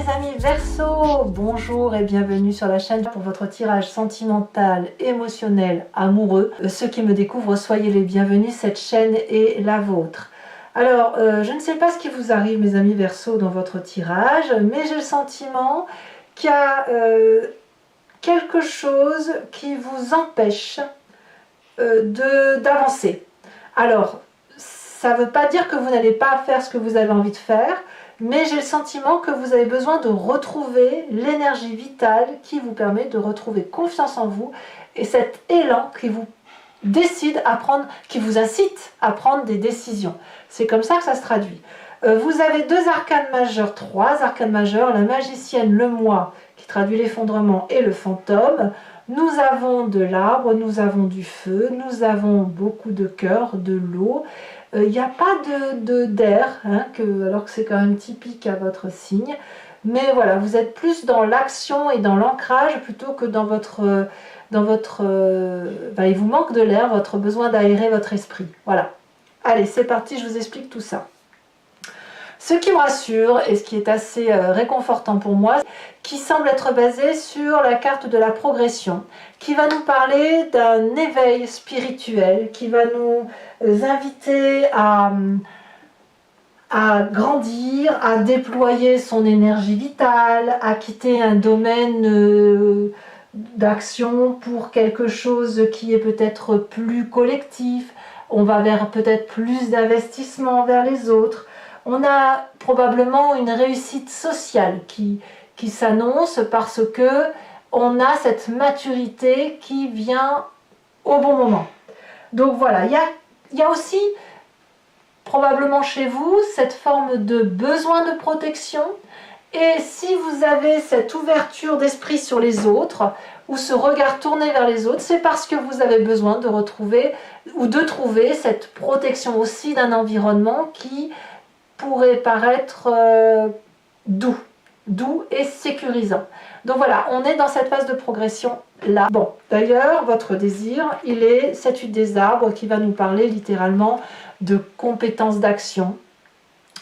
mes amis Verseau, bonjour et bienvenue sur la chaîne pour votre tirage sentimental, émotionnel, amoureux. Ceux qui me découvrent, soyez les bienvenus, cette chaîne est la vôtre. Alors, je ne sais pas ce qui vous arrive mes amis Verseau dans votre tirage, mais j'ai le sentiment qu'il y a quelque chose qui vous empêche d'avancer. Alors, ça ne veut pas dire que vous n'allez pas faire ce que vous avez envie de faire, mais j'ai le sentiment que vous avez besoin de retrouver l'énergie vitale qui vous permet de retrouver confiance en vous et cet élan qui vous décide à prendre, qui vous incite à prendre des décisions. C'est comme ça que ça se traduit. Vous avez deux arcanes majeures, trois arcanes majeures, la magicienne, le moi, qui traduit l'effondrement, et le fantôme. Nous avons de l'arbre, nous avons du feu, nous avons beaucoup de cœur, de l'eau. Il n'y a pas d'air, hein, alors que c'est quand même typique à votre signe. Mais voilà, vous êtes plus dans l'action et dans l'ancrage plutôt que dans votre... il vous manque de l'air, votre besoin d'aérer votre esprit. Voilà. Allez, c'est parti, je vous explique tout ça. Ce qui me rassure, et ce qui est assez réconfortant pour moi, qui semble être basé sur la carte de la progression, qui va nous parler d'un éveil spirituel, qui va nous inviter à grandir, à déployer son énergie vitale, à quitter un domaine d'action pour quelque chose qui est peut-être plus collectif. On va vers peut-être plus d'investissement vers les autres. On a probablement une réussite sociale qui s'annonce parce que on a cette maturité qui vient au bon moment. Donc voilà, il y a aussi probablement chez vous cette forme de besoin de protection. Et si vous avez cette ouverture d'esprit sur les autres ou ce regard tourné vers les autres, c'est parce que vous avez besoin de retrouver ou de trouver cette protection aussi d'un environnement qui pourrait paraître doux et sécurisant. Donc voilà, on est dans cette phase de progression là. Bon, d'ailleurs, votre désir, il est cette huile des arbres qui va nous parler littéralement de compétences d'action,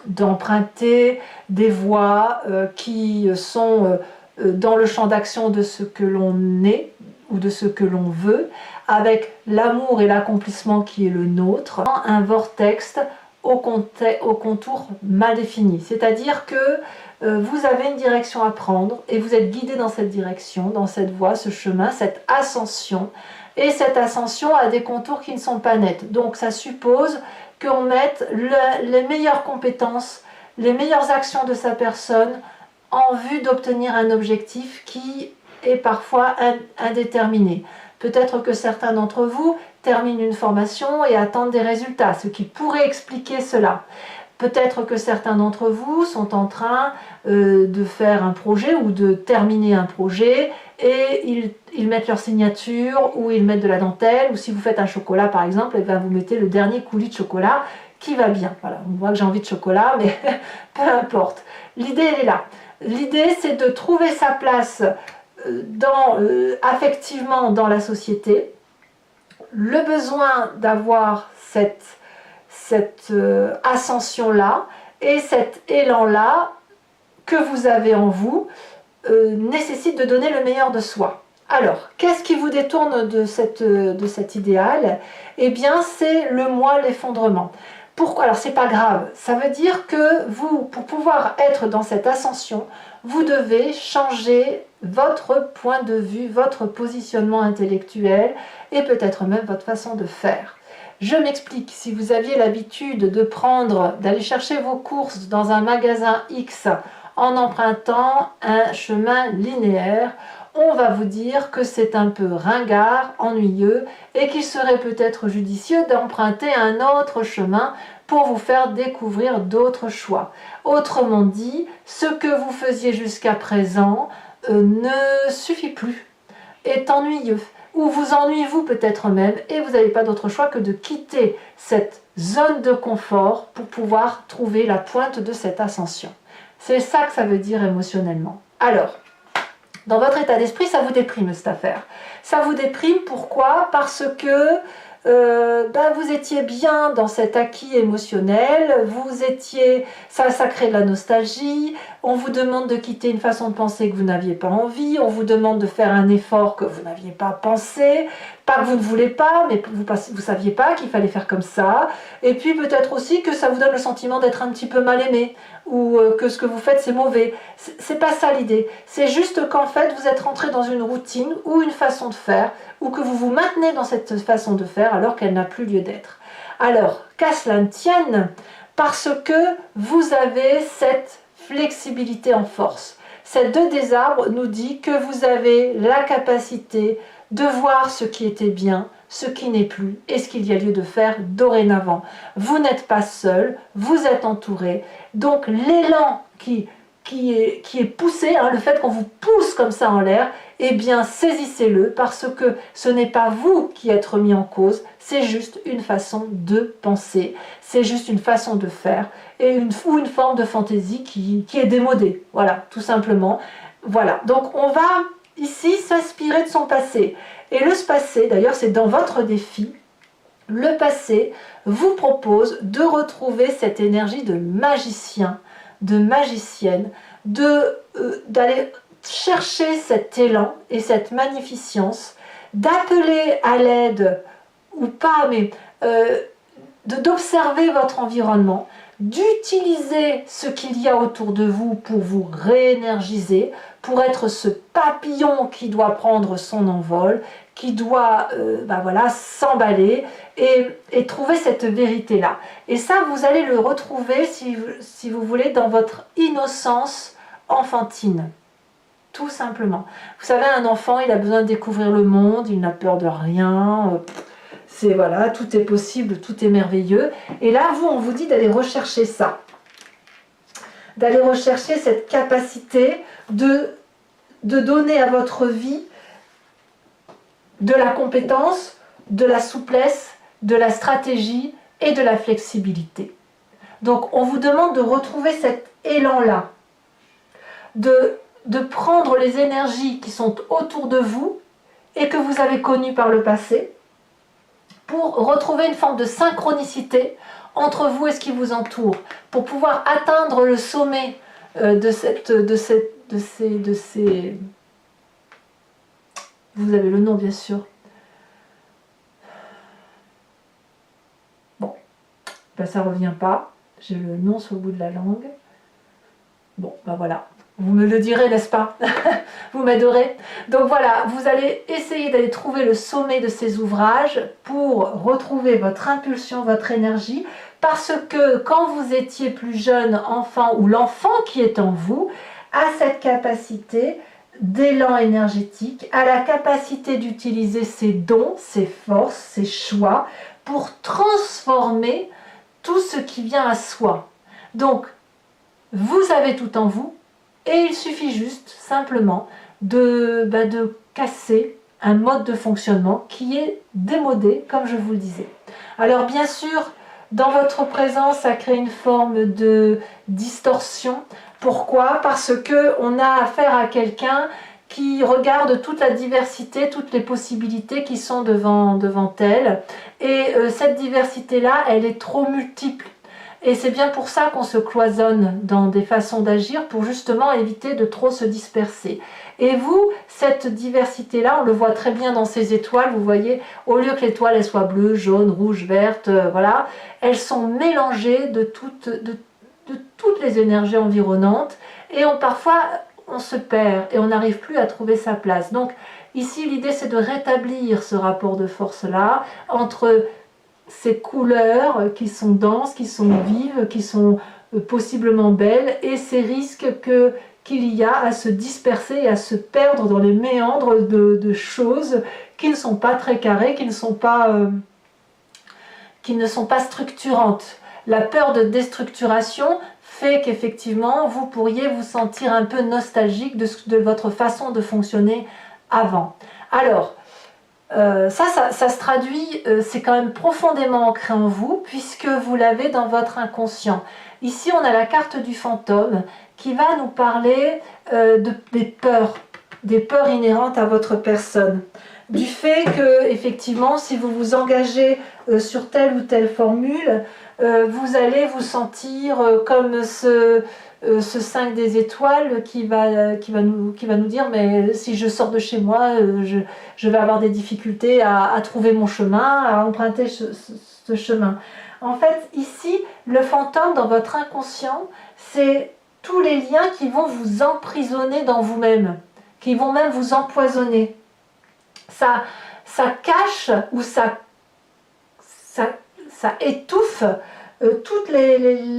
d'emprunter des voies qui sont dans le champ d'action de ce que l'on est ou de ce que l'on veut, avec l'amour et l'accomplissement qui est le nôtre, un vortex au contour mal défini. C'est-à-dire que vous avez une direction à prendre et vous êtes guidé dans cette direction, dans cette voie, ce chemin, cette ascension. Et cette ascension a des contours qui ne sont pas nets. Donc ça suppose qu'on mette les meilleures compétences, les meilleures actions de sa personne en vue d'obtenir un objectif qui est parfois indéterminé. Peut-être que certains d'entre vous terminent une formation et attendent des résultats, ce qui pourrait expliquer cela. Peut-être que certains d'entre vous sont en train de faire un projet ou de terminer un projet et ils mettent leur signature ou ils mettent de la dentelle, ou si vous faites un chocolat par exemple, et bien vous mettez le dernier coulis de chocolat qui va bien. Voilà, on voit que j'ai envie de chocolat, mais peu importe. L'idée elle est là. L'idée c'est de trouver sa place affectivement dans la société, le besoin d'avoir cette ascension-là et cet élan-là que vous avez en vous nécessite de donner le meilleur de soi. Alors, qu'est-ce qui vous détourne de cet idéal? Eh bien, c'est le moi, l'effondrement. Pourquoi? Alors, c'est pas grave. Ça veut dire que vous, pour pouvoir être dans cette ascension, vous devez changer votre point de vue, votre positionnement intellectuel et peut-être même votre façon de faire. Je m'explique, si vous aviez l'habitude d'aller chercher vos courses dans un magasin X en empruntant un chemin linéaire, on va vous dire que c'est un peu ringard, ennuyeux et qu'il serait peut-être judicieux d'emprunter un autre chemin pour vous faire découvrir d'autres choix. Autrement dit, ce que vous faisiez jusqu'à présent ne suffit plus, est ennuyeux, ou vous ennuyez-vous peut-être même, et vous n'avez pas d'autre choix que de quitter cette zone de confort pour pouvoir trouver la pointe de cette ascension. C'est ça que ça veut dire émotionnellement. Alors, dans votre état d'esprit, ça vous déprime cette affaire. Ça vous déprime, pourquoi? Parce que vous étiez bien dans cet acquis émotionnel, ça crée de la nostalgie, on vous demande de quitter une façon de penser que vous n'aviez pas envie, on vous demande de faire un effort que vous n'aviez pas pensé, pas que vous ne voulez pas, mais vous saviez pas qu'il fallait faire comme ça, et puis peut-être aussi que ça vous donne le sentiment d'être un petit peu mal aimé, ou que ce que vous faites c'est mauvais. C'est pas ça l'idée, c'est juste qu'en fait vous êtes rentré dans une routine ou une façon de faire, ou que vous vous maintenez dans cette façon de faire alors qu'elle n'a plus lieu d'être. Alors, qu'à cela ne tienne, parce que vous avez cette flexibilité en force. Cette 2 des arbres nous dit que vous avez la capacité de voir ce qui était bien, ce qui n'est plus et ce qu'il y a lieu de faire dorénavant. Vous n'êtes pas seul, vous êtes entouré. Donc l'élan qui est poussé, le fait qu'on vous pousse comme ça en l'air, eh bien saisissez-le parce que ce n'est pas vous qui êtes remis en cause, c'est juste une façon de penser, c'est juste une façon de faire et une forme de fantaisie qui est démodée, voilà, tout simplement. Voilà, donc on va ici s'inspirer de son passé. Et le passé, d'ailleurs c'est dans votre défi, le passé vous propose de retrouver cette énergie de magicien, de magicienne, d'aller chercher cet élan et cette magnificence, d'appeler à l'aide, ou pas, mais d'observer votre environnement, d'utiliser ce qu'il y a autour de vous pour vous réénergiser, pour être ce papillon qui doit prendre son envol, qui doit s'emballer et trouver cette vérité-là. Et ça, vous allez le retrouver, si vous voulez, dans votre innocence enfantine. Tout simplement. Vous savez, un enfant, il a besoin de découvrir le monde, il n'a peur de rien. C'est voilà, tout est possible, tout est merveilleux. Et là, on vous dit d'aller rechercher ça. D'aller rechercher cette capacité de donner à votre vie de la compétence, de la souplesse, de la stratégie et de la flexibilité. Donc, on vous demande de retrouver cet élan-là, de prendre les énergies qui sont autour de vous et que vous avez connues par le passé pour retrouver une forme de synchronicité entre vous et ce qui vous entoure, pour pouvoir atteindre le sommet de ces... Vous avez le nom, bien sûr. Bon, ça ne revient pas. J'ai le nom sur le bout de la langue. Bon, voilà. Vous me le direz, n'est-ce pas? Vous m'aiderez. Donc voilà, vous allez essayer d'aller trouver le sommet de ces ouvrages pour retrouver votre impulsion, votre énergie, parce que quand vous étiez plus jeune enfant, ou l'enfant qui est en vous, a cette capacité d'élan énergétique, a la capacité d'utiliser ses dons, ses forces, ses choix, pour transformer tout ce qui vient à soi. Donc, vous avez tout en vous, et il suffit juste, simplement, de casser un mode de fonctionnement qui est démodé, comme je vous le disais. Alors bien sûr, dans votre présence, ça crée une forme de distorsion. Pourquoi? Parce qu'on a affaire à quelqu'un qui regarde toute la diversité, toutes les possibilités qui sont devant elle. Et cette diversité-là, elle est trop multiple. Et c'est bien pour ça qu'on se cloisonne dans des façons d'agir, pour justement éviter de trop se disperser. Et vous, cette diversité-là, on le voit très bien dans ces étoiles, vous voyez, au lieu que l'étoile elle soit bleue, jaune, rouge, verte, voilà, elles sont mélangées de toutes les énergies environnantes, et parfois on se perd et on n'arrive plus à trouver sa place. Donc ici, l'idée c'est de rétablir ce rapport de force-là, entre ces couleurs qui sont denses, qui sont vives, qui sont possiblement belles, et ces risques qu'il y a à se disperser et à se perdre dans les méandres de choses qui ne sont pas très carrées, qui ne sont pas structurantes. La peur de déstructuration fait qu'effectivement vous pourriez vous sentir un peu nostalgique de votre façon de fonctionner avant. Alors, ça se traduit, c'est quand même profondément ancré en vous, puisque vous l'avez dans votre inconscient. Ici, on a la carte du fantôme qui va nous parler des peurs inhérentes à votre personne. du fait que, effectivement, si vous vous engagez sur telle ou telle formule, vous allez vous sentir comme ce 5 des étoiles qui va nous dire, mais si je sors de chez moi, je vais avoir des difficultés à trouver mon chemin, à emprunter ce chemin. En fait, ici, le fantôme dans votre inconscient, c'est tous les liens qui vont vous emprisonner dans vous-même, qui vont même vous empoisonner. Ça cache ou ça étouffe toute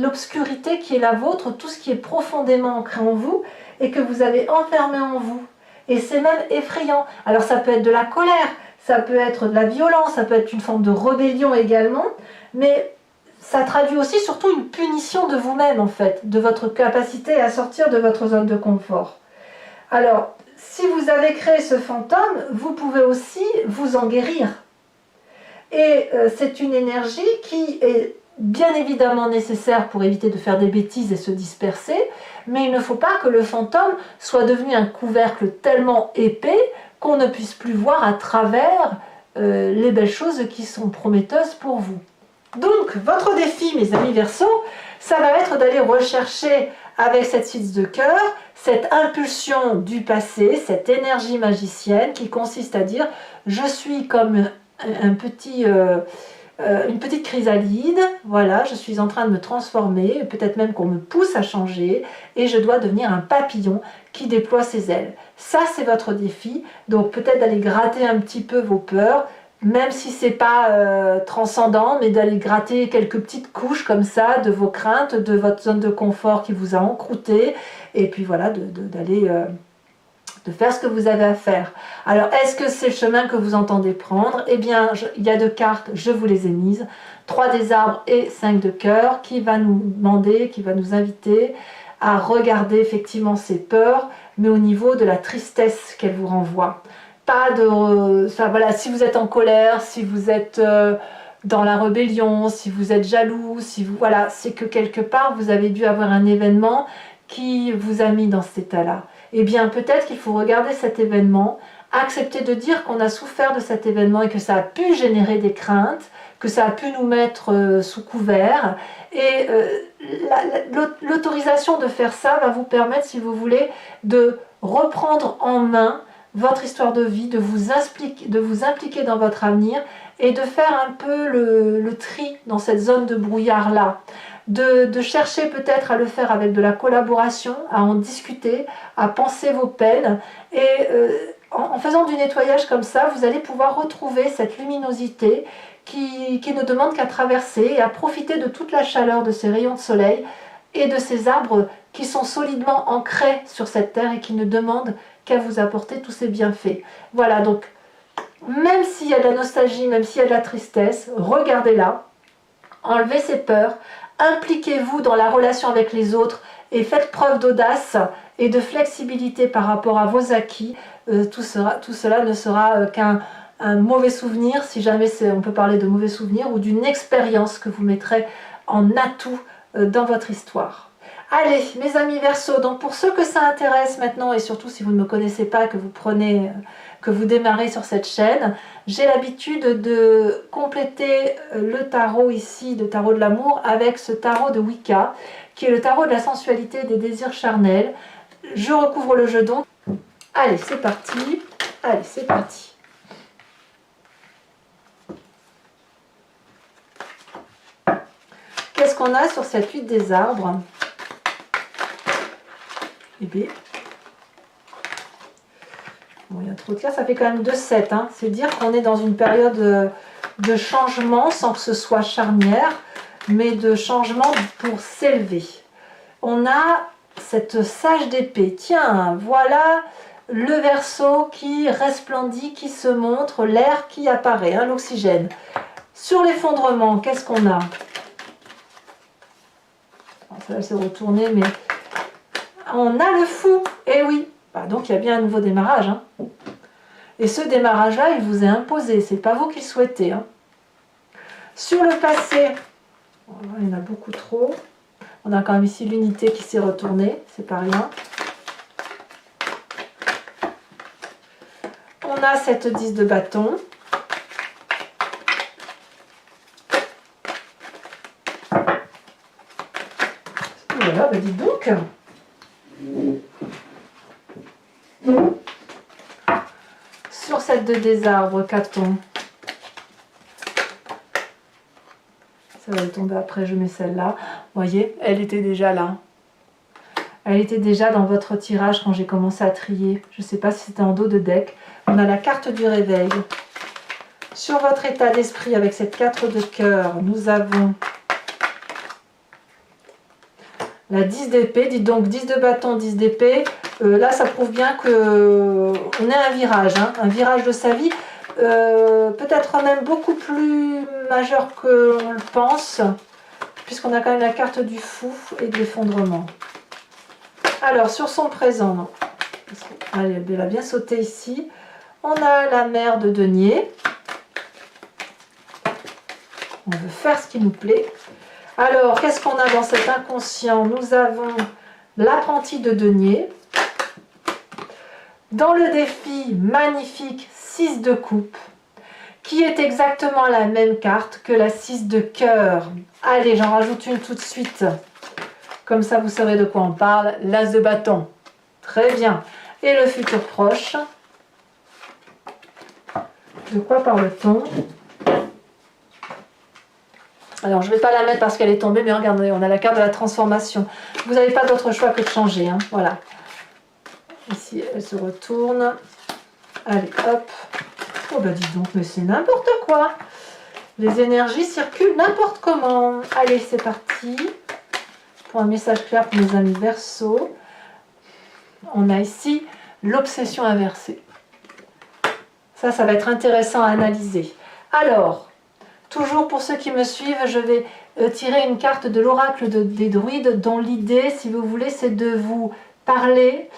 l'obscurité qui est la vôtre, tout ce qui est profondément ancré en vous et que vous avez enfermé en vous. Et c'est même effrayant. Alors ça peut être de la colère, ça peut être de la violence, ça peut être une forme de rébellion également, mais ça traduit aussi surtout une punition de vous-même en fait, de votre capacité à sortir de votre zone de confort. Alors, si vous avez créé ce fantôme, vous pouvez aussi vous en guérir. Et c'est une énergie qui est bien évidemment nécessaire pour éviter de faire des bêtises et se disperser, mais il ne faut pas que le fantôme soit devenu un couvercle tellement épais qu'on ne puisse plus voir à travers les belles choses qui sont prometteuses pour vous. Donc, votre défi, mes amis Verseaux, ça va être d'aller rechercher avec cette 6 de cœur, cette impulsion du passé, cette énergie magicienne qui consiste à dire « je suis comme une petite chrysalide, voilà, je suis en train de me transformer, peut-être même qu'on me pousse à changer, et je dois devenir un papillon qui déploie ses ailes. » Ça, c'est votre défi, donc peut-être d'aller gratter un petit peu vos peurs, même si c'est pas transcendant, mais d'aller gratter quelques petites couches comme ça de vos craintes, de votre zone de confort qui vous a encrouté, et puis voilà, d'aller de faire ce que vous avez à faire. Alors, est-ce que c'est le chemin que vous entendez prendre? Eh bien, il y a 2 cartes, je vous les ai mises, 3 des arbres et 5 de cœur, qui va nous demander, qui va nous inviter à regarder effectivement ces peurs, mais au niveau de la tristesse qu'elles vous renvoient. Pas de... voilà, si vous êtes en colère, si vous êtes dans la rébellion, si vous êtes jaloux, si vous... Voilà, c'est que quelque part, vous avez dû avoir un événement qui vous a mis dans cet état-là. Eh bien, peut-être qu'il faut regarder cet événement, accepter de dire qu'on a souffert de cet événement et que ça a pu générer des craintes, que ça a pu nous mettre sous couvert. Et l'autorisation de faire ça va vous permettre, si vous voulez, de reprendre en main votre histoire de vie, de vous impliquer dans votre avenir et de faire un peu le tri dans cette zone de brouillard-là. De chercher peut-être à le faire avec de la collaboration, à en discuter, à penser vos peines. Et en faisant du nettoyage comme ça, vous allez pouvoir retrouver cette luminosité qui ne demande qu'à traverser et à profiter de toute la chaleur de ces rayons de soleil et de ces arbres qui sont solidement ancrés sur cette terre et qui ne demandent qu'à vous apporter tous ces bienfaits. Voilà, donc même s'il y a de la nostalgie, même s'il y a de la tristesse, regardez-la, enlevez ces peurs, impliquez-vous dans la relation avec les autres et faites preuve d'audace et de flexibilité par rapport à vos acquis. Tout cela ne sera qu'un mauvais souvenir, si jamais on peut parler de mauvais souvenir, ou d'une expérience que vous mettrez en atout dans votre histoire. Allez, mes amis Verseaux, donc pour ceux que ça intéresse maintenant, et surtout si vous ne me connaissez pas, que vous démarrez sur cette chaîne, j'ai l'habitude de compléter le tarot ici, le tarot de l'amour, avec ce tarot de Wicca, qui est le tarot de la sensualité et des désirs charnels. Je recouvre le jeu donc. Allez, c'est parti. Allez, c'est parti. Qu'est-ce qu'on a sur cette 8 des arbres? Eh bien, bon, il y a trop de cartes, ça fait quand même 2-7. Hein. C'est dire qu'on est dans une période de changement sans que ce soit charnière, mais de changement pour s'élever. On a cette sage d'épée. Tiens, voilà le Verseau qui resplendit, qui se montre, l'air qui apparaît, hein, l'oxygène. Sur l'effondrement, qu'est-ce qu'on a? Ça va se retourner, mais on a le fou. Eh oui, bah, donc il y a bien un nouveau démarrage. Hein. Et ce démarrage-là, il vous est imposé. C'est pas vous qui le souhaitez. Hein. Sur le passé, il y en a beaucoup trop. On a quand même ici l'unité qui s'est retournée. C'est pas rien. On a cette 10 de bâton. Voilà, bah dites donc. Sur cette 2 des arbres, qu'a-t-on? Ça va tomber après, je mets celle-là. Vous voyez, elle était déjà là. Elle était déjà dans votre tirage quand j'ai commencé à trier. Je ne sais pas si c'était en dos de deck. On a la carte du réveil. Sur votre état d'esprit avec cette 4 de cœur, nous avons la 10 d'épée. Dites donc 10 de bâton, 10 d'épée. Là, ça prouve bien qu'on est à un virage. Hein, un virage de sa vie. Peut-être même beaucoup plus majeur que l'on le pense. Puisqu'on a quand même la carte du fou et de l'effondrement. Alors, sur son présent, non. Allez, elle va bien sauter ici. On a la mère de denier. On veut faire ce qui nous plaît. Alors, qu'est-ce qu'on a dans cet inconscient? Nous avons l'apprenti de denier. Dans le défi magnifique 6 de coupe, qui est exactement la même carte que la 6 de cœur. Allez, j'en rajoute une tout de suite. Comme ça, vous saurez de quoi on parle. L'as de bâton. Très bien. Et le futur proche. De quoi parle-t-on? Alors, je ne vais pas la mettre parce qu'elle est tombée, mais regardez, on a la carte de la transformation. Vous n'avez pas d'autre choix que de changer. Hein. Voilà. Ici, elle se retourne. Allez, hop. Oh, bah dis donc, mais c'est n'importe quoi. Les énergies circulent n'importe comment. Allez, c'est parti. Pour un message clair pour mes amis Verseau, on a ici l'obsession inversée. Ça va être intéressant à analyser. Alors, toujours pour ceux qui me suivent, je vais tirer une carte de l'oracle des druides dont l'idée, si vous voulez, c'est de vous parler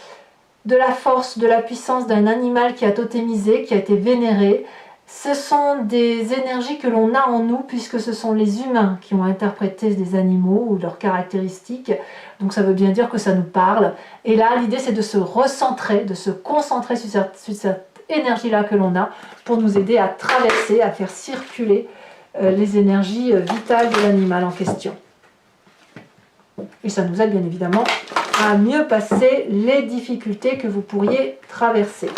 de la force, de la puissance d'un animal qui a totémisé, qui a été vénéré. Ce sont des énergies que l'on a en nous puisque ce sont les humains qui ont interprété des animaux ou leurs caractéristiques. Donc ça veut bien dire que ça nous parle. Et là, l'idée c'est de se recentrer, de se concentrer sur cette énergie-là que l'on a pour nous aider à traverser, à faire circuler les énergies vitales de l'animal en question. Et ça nous aide bien évidemment à mieux passer les difficultés que vous pourriez traverser.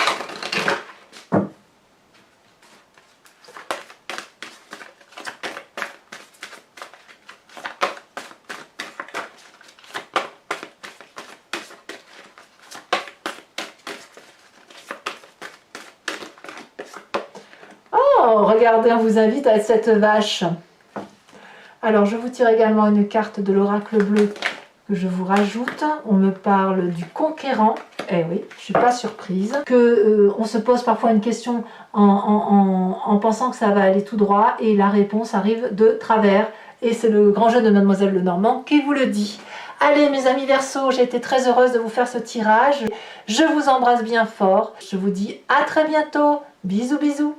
Oh, regardez, on vous invite à être cette vache. Alors, je vous tire également une carte de l'oracle bleu que je vous rajoute. On me parle du conquérant. Eh oui, je ne suis pas surprise. On se pose parfois une question en pensant que ça va aller tout droit et la réponse arrive de travers. Et c'est le grand jeu de Mademoiselle Lenormand qui vous le dit. Allez mes amis Verseau, j'ai été très heureuse de vous faire ce tirage. Je vous embrasse bien fort. Je vous dis à très bientôt. Bisous bisous.